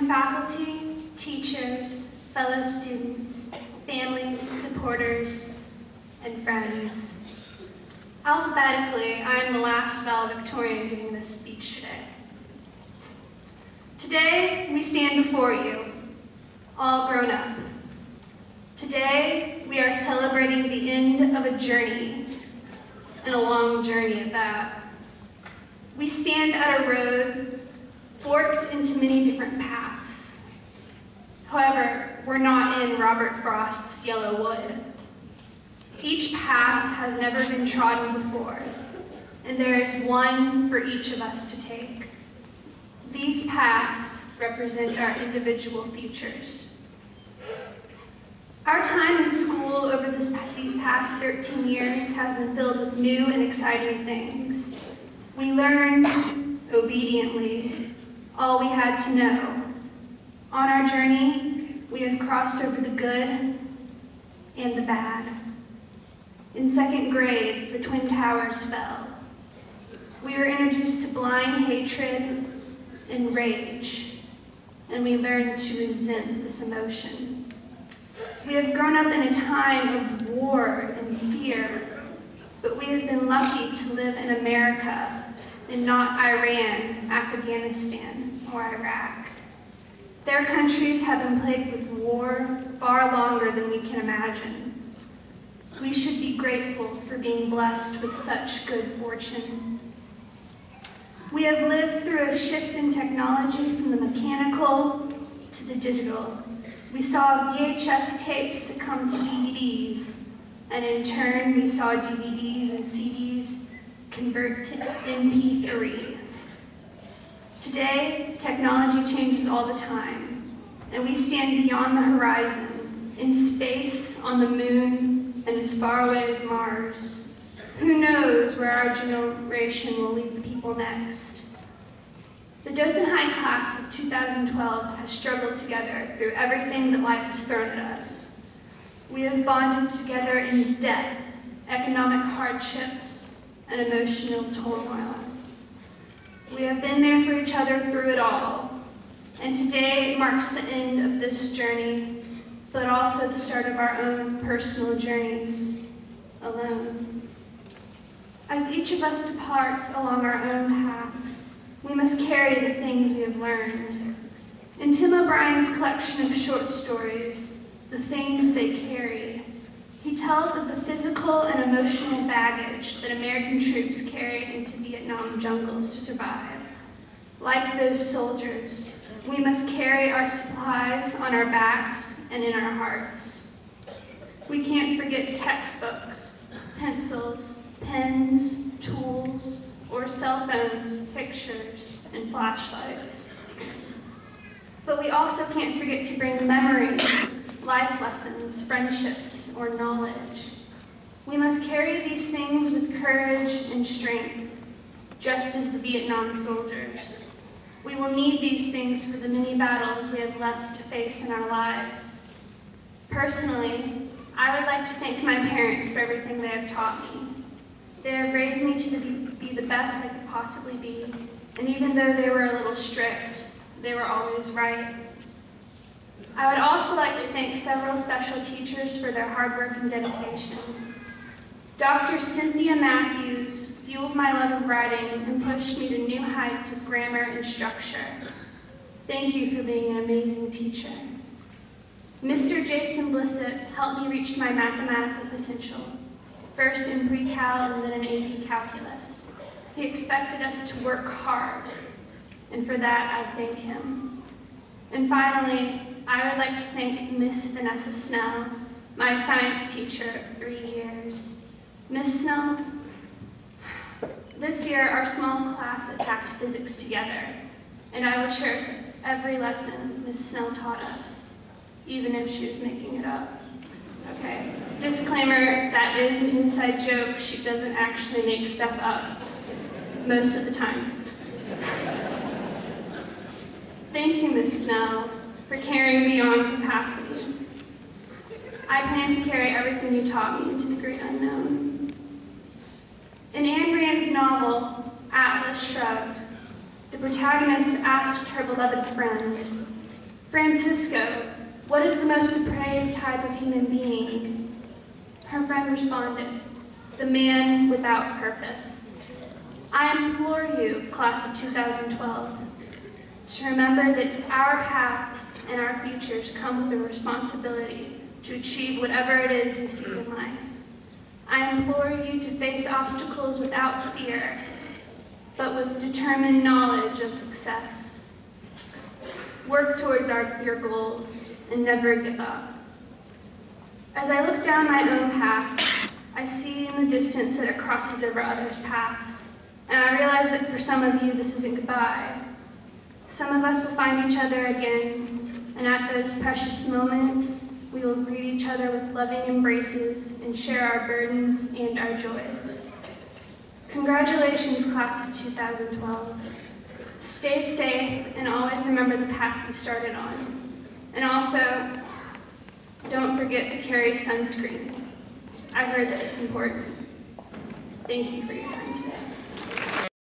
morning, faculty, teachers, fellow students, families, supporters, and friends. Alphabetically, I am the last valedictorian giving this speech today. Today, we stand before you, all grown up. Today, we are celebrating the end of a journey, and a long journey at that. We stand at a road forked into many different paths. However, we're not in Robert Frost's Yellow Wood. Each path has never been trodden before, and there is one for each of us to take. These paths represent our individual futures. Our time in school over these past 13 years has been filled with new and exciting things. We learned obediently all we had to know. On our journey, we have crossed over the good and the bad. In second grade, the Twin Towers fell. We were introduced to blind hatred and rage, and we learned to resent this emotion. We have grown up in a time of war and fear, but we have been lucky to live in America and not Iran, Afghanistan, or Iraq. Their countries have been plagued with war far longer than we can imagine. We should be grateful for being blessed with such good fortune. We have lived through a shift in technology from the mechanical to the digital. We saw VHS tapes succumb to DVDs, and in turn, we saw DVDs and CDs convert to MP3. Today, technology changes all the time, and we stand beyond the horizon, in space, on the moon, and as far away as Mars. Who knows where our generation will lead the people next? The Dothan High class of 2012 has struggled together through everything that life has thrown at us. We have bonded together in death, economic hardships, and emotional turmoil. We have been there for each other through it all, and today marks the end of this journey, but also the start of our own personal journeys alone. As each of us departs along our own paths, we must carry the things we have learned. In Tim O'Brien's collection of short stories, The Things They Carry, he tells of the physical and emotional baggage that American troops carried into Vietnam jungles to survive. Like those soldiers, we must carry our supplies on our backs and in our hearts. We can't forget textbooks, pencils, pens, tools, or cell phones, pictures, and flashlights. But we also can't forget to bring memories, life lessons, friendships, or knowledge. We must carry these things with courage and strength, just as the Vietnam soldiers. We will need these things for the many battles we have left to face in our lives. Personally, I would like to thank my parents for everything they have taught me. They have raised me to be the best I could possibly be, and even though they were a little strict, they were always right. I would also like to thank several special teachers for their hard work and dedication. Dr. Cynthia Matthews fueled my love of writing and pushed me to new heights with grammar and structure. Thank you for being an amazing teacher. Mr. Jason Blissett helped me reach my mathematical potential, first in pre-cal and then in AP calculus. He expected us to work hard, and for that I thank him. And finally, I would like to thank Miss Vanessa Snell, my science teacher of 3 years. Miss Snell, this year our small class attacked physics together, and I will cherish every lesson Miss Snell taught us, even if she was making it up. Okay, disclaimer, that is an inside joke. She doesn't actually make stuff up, most of the time. Thank you, Miss Snell, for carrying beyond capacity. I plan to carry everything you taught me into the great unknown. In Anne Rand's novel, Atlas Shrugged, the protagonist asked her beloved friend, Francisco, what is the most depraved type of human being? Her friend responded, the man without purpose. I implore you, class of 2012, to remember that our paths and our futures come with the responsibility to achieve whatever it is we seek in life. I implore you to face obstacles without fear, but with determined knowledge of success. Work towards your goals and never give up. As I look down my own path, I see in the distance that it crosses over others' paths, and I realize that for some of you this isn't goodbye. Some of us will find each other again, and at those precious moments, we will greet each other with loving embraces and share our burdens and our joys. Congratulations, class of 2012. Stay safe and always remember the path you started on. And also, don't forget to carry sunscreen. I heard that it's important. Thank you for your time today.